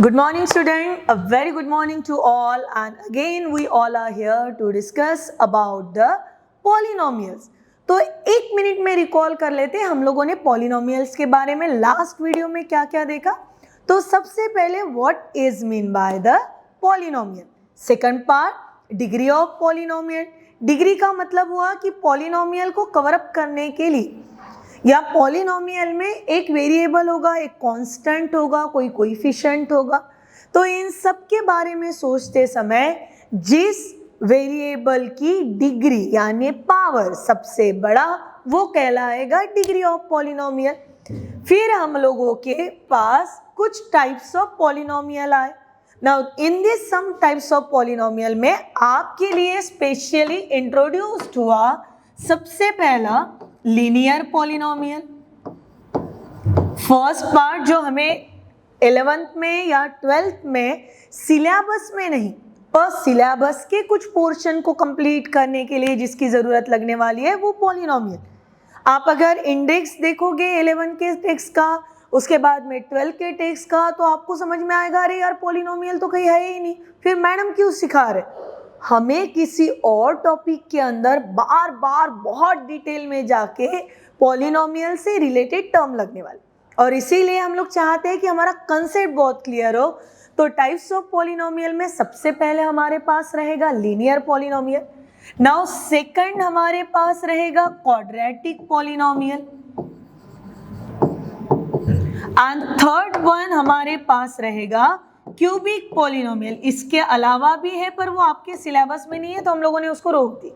Good morning student, a very good morning to all, and again we all are here to discuss about the polynomials. तो एक minute में recall कर लेते हैं हम लोगों ने पॉलिनोमियल्स के बारे में लास्ट वीडियो में क्या क्या देखा। तो सबसे पहले what is mean by the polynomial, second part degree of polynomial. Degree का मतलब हुआ कि पॉलिनोमियल को कवर अप करने के लिए या पॉलिनोमियल में एक वेरिएबल होगा, एक कांस्टेंट होगा, कोई कोएफिशिएंट होगा। तो इन सब के बारे में सोचते समय जिस वेरिएबल की डिग्री यानी पावर सबसे बड़ा वो कहलाएगा डिग्री ऑफ पॉलिनोमियल। फिर हम लोगों के पास कुछ टाइप्स ऑफ पॉलिनोमियल आए। Now in this some types of polynomial में आपके लिए स्पेशली इंट्रोड्यूस्ड हुआ सबसे पहला लीनियर पॉलिनोमियल। फर्स्ट पार्ट जो हमें 11th में या 12th में सिलेबस में नहीं पर सिलेबस के कुछ पोर्शन को कंप्लीट करने के लिए जिसकी ज़रूरत लगने वाली है वो पॉलिनोमियल। आप अगर इंडेक्स देखोगे 11 के टेक्स्ट का, उसके बाद में 12 के टेक्स्ट का, तो आपको समझ में आएगा अरे यार पॉलिनोमियल तो कहीं है ही नहीं, फिर मैडम क्यों सिखा रहे। हमें किसी और टॉपिक के अंदर बार बार बहुत डिटेल में जाके पॉलिनोमियल से रिलेटेड टर्म लगने वाले, और इसीलिए हम लोग चाहते हैं कि हमारा कंसेप्ट बहुत क्लियर हो। तो टाइप्स ऑफ पॉलिनोमियल में सबसे पहले हमारे पास रहेगा लीनियर पॉलिनोमियल। नाउ सेकंड हमारे पास रहेगा quadratic polynomial, and third one हमारे पास रहेगा क्यूबिक पॉलिनोमियल। इसके अलावा भी है पर वो आपके सिलेबस में नहीं है तो हम लोगों ने उसको रोक दी।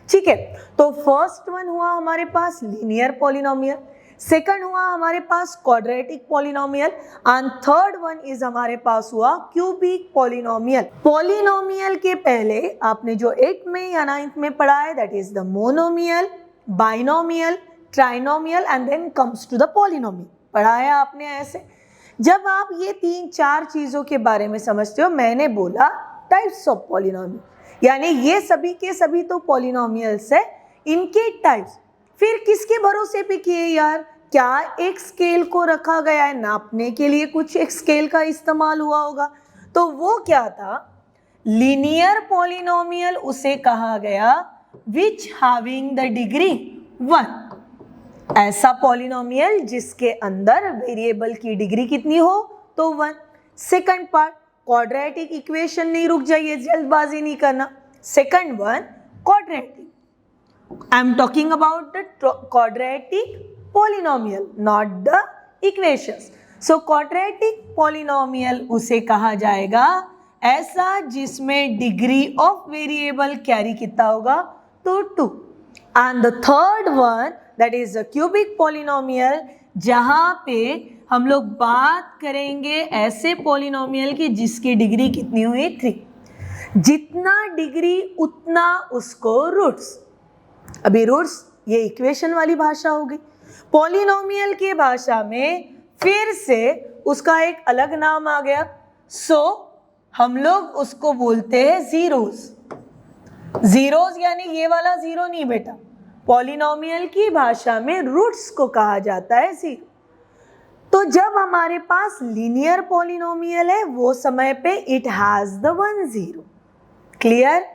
ठीक है, तो फर्स्ट वन हुआ हमारे पास लीनियर पॉलिनोमियल, सेकंड हुआ हमारे पास quadratic polynomial, and third one is हमारे पास हुआ क्यूबिक पॉलिनोमियल। पॉलिनोमियल के पहले आपने जो 8th में या 9th में पढ़ा है that is the monomial, binomial, trinomial and then comes to the polynomial. पढ़ा है आपने ऐसे। जब आप ये 3-4 चीज़ों के बारे में समझते हो, मैंने बोला टाइप्स ऑफ पॉलिनोमियल, यानी ये सभी के सभी तो पॉलिनोमियल्स है, इनके टाइप्स फिर किसके भरोसे पे किए यार। क्या एक स्केल को रखा गया है नापने के लिए, कुछ एक स्केल का इस्तेमाल हुआ होगा, तो वो क्या था लीनियर पॉलिनोमियल। उसे कहा गया विच हैविंग द डिग्री 1, ऐसा पॉलिनोमियल जिसके अंदर वेरिएबल की डिग्री कितनी हो तो 1। सेकंड पार्ट क्वाड्रेटिक इक्वेशन, नहीं रुक जाइए, जल्दबाजी नहीं करना। Second one quadratic, I am talking about the quadratic polynomial not the equations. So quadratic polynomial उसे कहा जाएगा ऐसा जिसमें डिग्री ऑफ वेरिएबल कैरी कितना होगा तो 2। And the third one that is the cubic polynomial, जहां पे हम लोग बात करेंगे ऐसे पॉलिनोमियल की जिसकी डिग्री कितनी हुई 3। जितना डिग्री उतना उसको रूट्स। अभी रूट्स ये इक्वेशन वाली भाषा हो गई, पॉलिनोमियल की भाषा में फिर से उसका एक अलग नाम आ गया। सो हम लोग उसको बोलते हैं जीरोस। जीरोस यानी ये वाला जीरो नहीं बेटा, पॉलिनोमियल की भाषा में रूट्स को कहा जाता है जीरो। तो जब हमारे पास लीनियर पॉलिनोमियल है वो समय पे इट हैज द 1 0। क्लियर।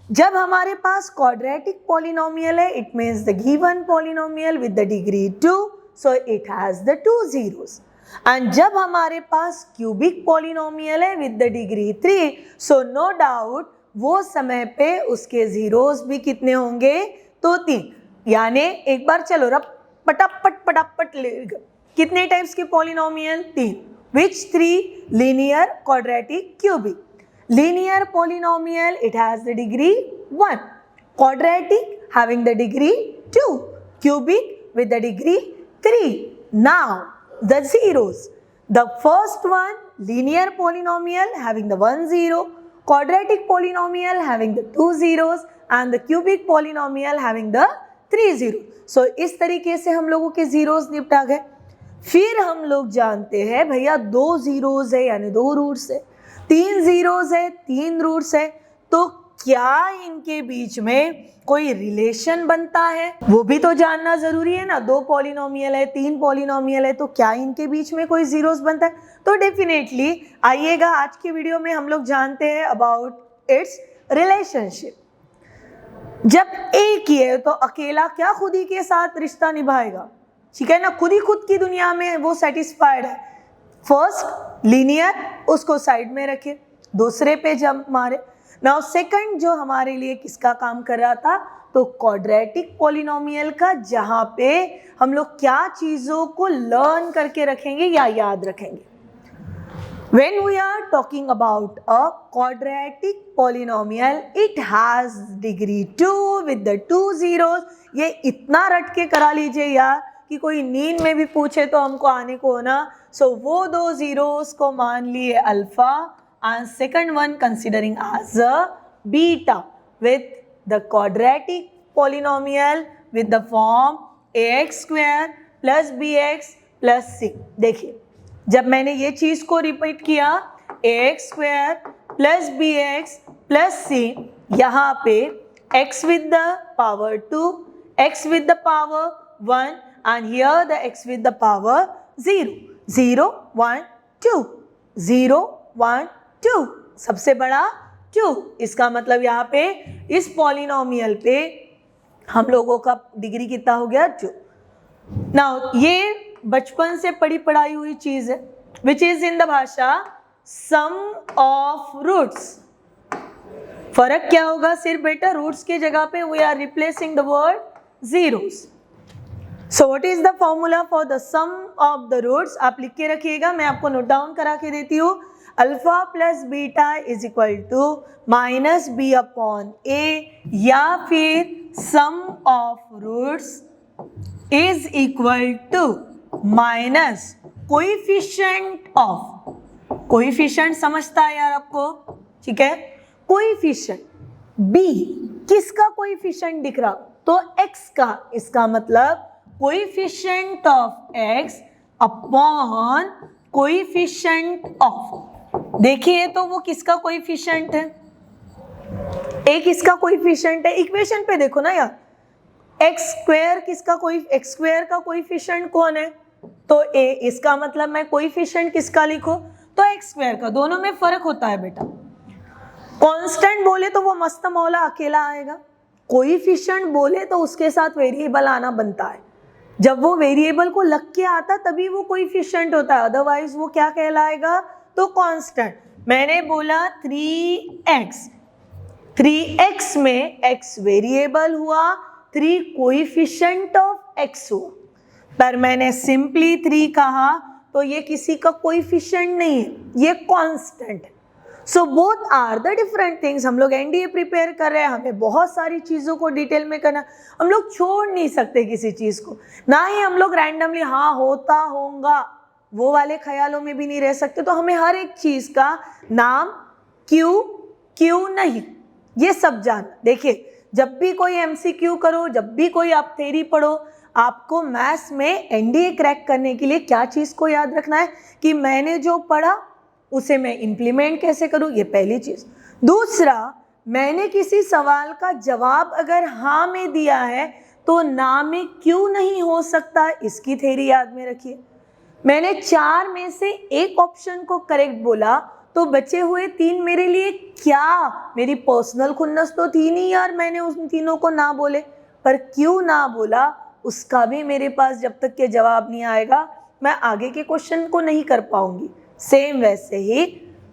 जब हमारे पास क्वाड्रेटिक पॉलिनोमियल है it means the given polynomial with the degree 2, so it has the 2 zeros। And जब हमारे पास क्यूबिक पॉलिनोमियल है with the degree 3, so no doubt वो समय पे उसके जीरोस भी कितने होंगे तो 3। यानी एक बार चलो रब पटापट ले, कितने टाइप्स के polynomial 3, which 3 linear, quadratic, cubic. Linear polynomial it has the degree 1, quadratic having the degree 2, cubic with the degree 3। Now the zeros, the first one linear polynomial having the 1 0, quadratic polynomial having the 2 zeros and the cubic polynomial having the 3 0। सो इस तरीके से हम लोगों के zeros निपटा गए। फिर हम लोग जानते हैं भैया 2 जीरोस है यानी 2 रूट्स है, 3 जीरोस है 3 रूट्स है, तो क्या इनके बीच में कोई रिलेशन बनता है, वो भी तो जानना जरूरी है ना। 2 पॉलिनोमियल है, 3 पॉलिनोमियल है, तो क्या इनके बीच में कोई जीरोस बनता है? तो डेफिनेटली आइएगा, आज की वीडियो में हम लोग जानते हैं अबाउट इट्स रिलेशनशिप। जब एक ही है तो अकेला क्या खुद ही के साथ रिश्ता निभाएगा, ठीक है ना। खुद ही खुद की दुनिया में वो सेटिस्फाइड है। फर्स्ट लीनियर, उसको साइड में रखे, दूसरे पे जंप मारे। नाउ सेकंड जो हमारे लिए किसका काम कर रहा था, तो क्वाड्रेटिक पॉलिनोमियल का, जहां पे हम लोग क्या चीजों को लर्न करके रखेंगे या याद रखेंगे। When we are talking about a quadratic polynomial, it has degree 2 with the 2 zeros। ये इतना रट के करा लीजिए यार कि कोई नींद में भी पूछे तो हमको आने को हो ना। सो वो 2 zeros को मान लिए alpha and second one considering as a beta with the quadratic polynomial with the form ax square plus bx plus c। देखिए जब मैंने ये चीज को रिपीट किया, ax square plus bx plus c, यहाँ पे x with the power 2, x with the power 1 and here the x with the power 0, 0 1 2, 0 1 2, सबसे बड़ा 2। इसका मतलब यहाँ पे इस पॉलिनोमियल पे हम लोगों का डिग्री कितना हो गया, 2। नाउ ये बचपन से पढ़ी पढ़ाई हुई चीज है, विच इज इन द भाषा सम ऑफ रूट्स। फर्क क्या होगा, सिर्फ बेटा रूट्स के जगह पे we are replacing the word zeros. So what is the formula for the sum of the roots, आप लिख के रखिएगा, मैं आपको नोट डाउन करा के देती हूँ। Alpha plus beta is equal to minus B upon A, या फिर sum of roots is equal to minus coefficient of, coefficient समझता है यार आपको, ठीक है। कोएफिशिएंट बी, किसका कोएफिशिएंट दिख रहा, तो x का, इसका मतलब coefficient of x upon coefficient of, देखिए तो वो किसका कोएफिशिएंट है, a किसका कोएफिशिएंट है। इक्वेशन पे देखो ना यार, x स्क्वायर किसका, कोई x स्क्वायर का कोएफिशिएंट कौन है, तो a, इसका मतलब मैं कोएफिशिएंट किसका लिखो, तो x स्क्वायर का। दोनों में फर्क होता है बेटा। कांस्टेंट बोले तो वो मस्त मौला अकेला आएगा, कोएफिशिएंट बोले तो उसके साथ वेरिएबल आना बनता है। जब वो वेरिएबल को लग के आता तभी वो कोएफिशिएंट होता है, अदरवाइज वो क्या कहलाएगा, तो कांस्टेंट। मैंने बोला 3x, 3x में x वेरिएबल हुआ, 3 कोएफिशिएंट ऑफ x हुआ, पर मैंने सिंपली 3 कहा तो ये किसी का कोएफिशिएंट नहीं है, ये कांस्टेंट है। So both are the different things. हम लोग एनडीए प्रिपेयर कर रहे हैं, हमें बहुत सारी चीज़ों को डिटेल में करना, हम लोग छोड़ नहीं सकते किसी चीज़ को, ना ही हम लोग रैंडमली हाँ होता होगा वो वाले ख्यालों में भी नहीं रह सकते। तो हमें हर एक चीज़ का नाम, क्यों क्यों नहीं, ये सब जानना। देखिए जब भी कोई एमसीक्यू करो, जब भी कोई आप थ्योरी पढ़ो, आपको मैथ्स में एनडीए क्रैक करने के लिए क्या चीज़ को याद रखना है कि मैंने जो पढ़ा उसे मैं इम्प्लीमेंट कैसे करूं, ये पहली चीज़। दूसरा, मैंने किसी सवाल का जवाब अगर हाँ में दिया है तो ना में क्यों नहीं हो सकता, इसकी थ्योरी याद में रखिए। मैंने 4 में से एक ऑप्शन को करेक्ट बोला तो बचे हुए 3 मेरे लिए क्या, मेरी पर्सनल खुन्नस तो थी नहीं यार, मैंने उन तीनों को ना बोले, पर क्यों ना बोला उसका भी मेरे पास जब तक के जवाब नहीं आएगा मैं आगे के क्वेश्चन को नहीं कर पाऊंगी। सेम वैसे ही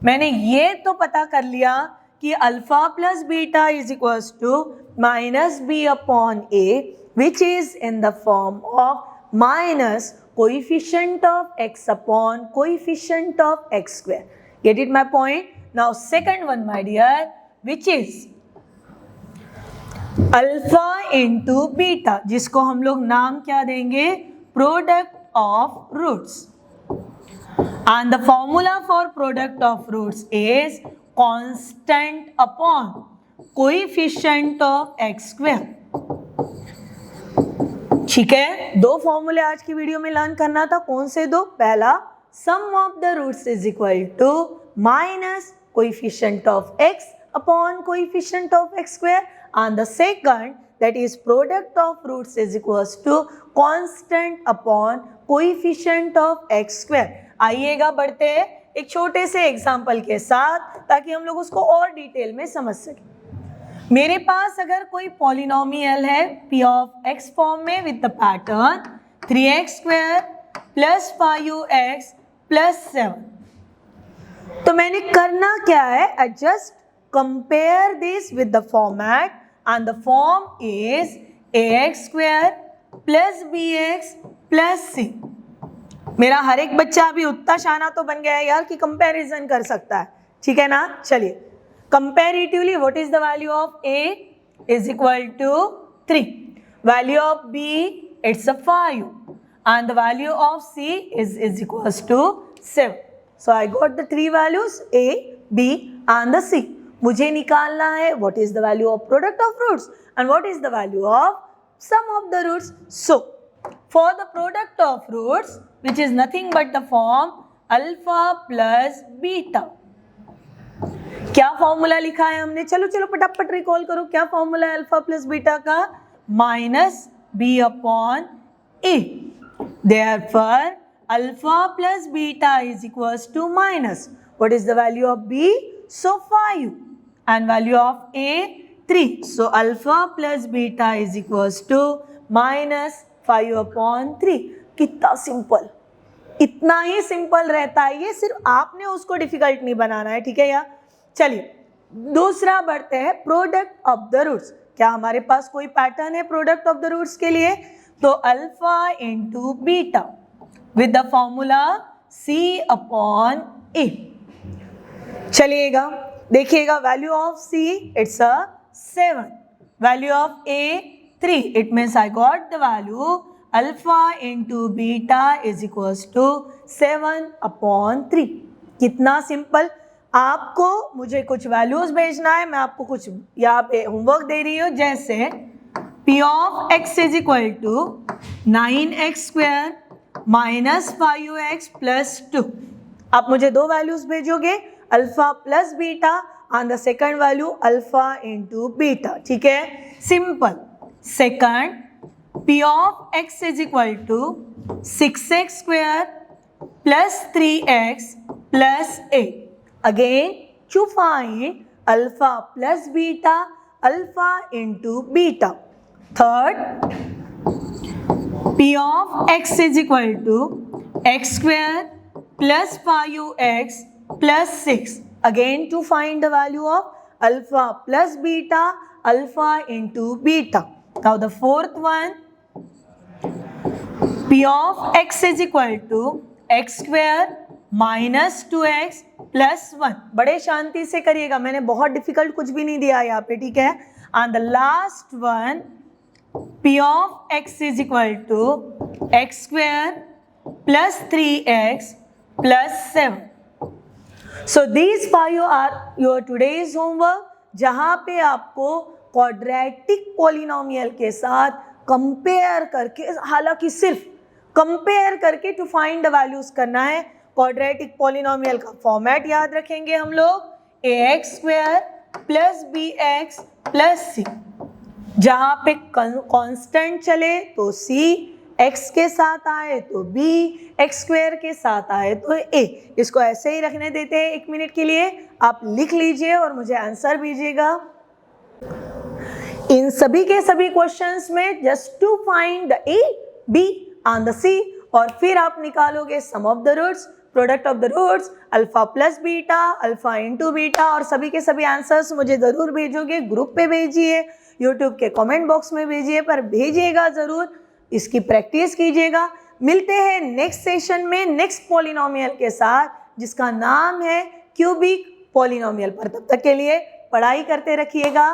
मैंने ये तो पता कर लिया कि alpha plus beta is equals to minus B upon A, which is in the form of minus coefficient of x upon coefficient of x square. Get it my point. Now second one my dear, which is alpha into beta, जिसको हम लोग नाम क्या देंगे, product of roots. And the formula for product of roots is constant upon coefficient of x square। ठीक है, 2 फॉर्मूले आज की वीडियो में लर्न करना था। कौन से 2? पहला, sum of the roots is equal to minus coefficient of x upon coefficient of x square, and the second, that is product of roots is equals to constant upon coefficient of x square. आइएगा बढ़ते हैं एक छोटे से example के साथ ताकि हम लोग उसको और डिटेल में समझ सकें. मेरे पास अगर कोई पॉलिनोमियल है p ऑफ x फॉर्म में with the pattern 3x square plus 5x plus 7, तो मैंने करना क्या है, I just compare this with the format and the form is ax square plus bx plus c. मेरा हर एक बच्चा अभी उतना शाना तो बन गया है यार कि कंपैरिजन कर सकता है, ठीक है ना. चलिए, comparatively what is the value of a is equal to 3, value of b it's a 5, and the value of c is equals to 7. So I got the three values a, b and the c. मुझे निकालना है what is the value of product of roots and what is the value of sum of the roots. So for the product of roots, which is nothing but the form alpha plus beta, क्या formula लिखा है हमने, चलो चलो फटाफट recall करो. क्या formula है अल्फा प्लस बीटा का, minus B upon A. Therefore alpha plus beta is equals to minus what is the value of B, so 5, and value of A 3. So alpha plus beta is equals to minus 5 upon 3. कितना simple, इतना ही simple रहता है ये, सिर्फ आपने उसको difficult नहीं बनाना है, ठीक है यार. चलिए दूसरा बढ़ते हैं प्रोडक्ट ऑफ द रूट्स. क्या हमारे पास कोई पैटर्न है प्रोडक्ट ऑफ द रूट्स के लिए, तो alpha into beta with the formula C upon A. चलिएगा देखिएगा, value of C it's a 7, value of A 3, it means I got the value alpha into beta is equals to 7 upon 3. कितना simple. आपको मुझे कुछ values भेजना है, मैं आपको कुछ यहाँ पे होमवर्क दे रही हूँ, जैसे p of x is equal to 9x square minus 5x plus 2. आप मुझे दो वैल्यूज भेजोगे, alpha plus beta and the second value alpha into beta, ठीक है, simple. Second, p of x is equal to 6x square plus 3x plus 8. Again, to find alpha plus beta, alpha into beta. Third, p of x is equal to x square plus 5x plus 6. Again, to find the value of alpha plus beta, alpha into beta. Now the fourth one, p of x is equal to x square minus 2x plus 1. बड़े शांति से करिएगा, मैंने बहुत difficult कुछ भी नहीं दिया यहाँ पे, ठीक है. And the last one, p of x is equal to x square plus 3x plus 7. So these 5 are your today's homework, जहाँ पे आपको क्वाड्रेटिक पॉलिनोमियल के साथ कंपेयर करके, हालांकि सिर्फ कंपेयर करके टू फाइंड द वैल्यूज करना है. क्वाड्रेटिक पॉलिनोमियल का फॉर्मेट याद रखेंगे हम लोग, ax square plus bx plus c. जहाँ पे कांस्टेंट चले तो c, x के साथ आए तो b, x स्क्वायर के साथ आए तो a. इसको ऐसे ही रखने देते हैं 1 मिनट के लिए. आप लिख लीजिए और मुझे आंसर भेजिएगा. इन सभी के सभी क्वेश्चंस में just to find the a, b and the c, और फिर आप निकालोगे sum of the roots, product of the roots, alpha plus beta, alpha into beta, और सभी के सभी आंसर्स मुझे ज़रूर भेजोगे. ग्रुप पे भेजिए, यूट्यूब के कमेंट बॉक्स में भेजिए, पर भेजिएगा ज़रूर, इसकी प्रैक्टिस कीजिएगा. मिलते हैं नेक्स्ट सेशन में नेक्स्ट पॉलिनोमियल के साथ, जिसका नाम है क्यूबिक पॉलिनोमियल. पर तब तक के लिए पढ़ाई करते रखिएगा.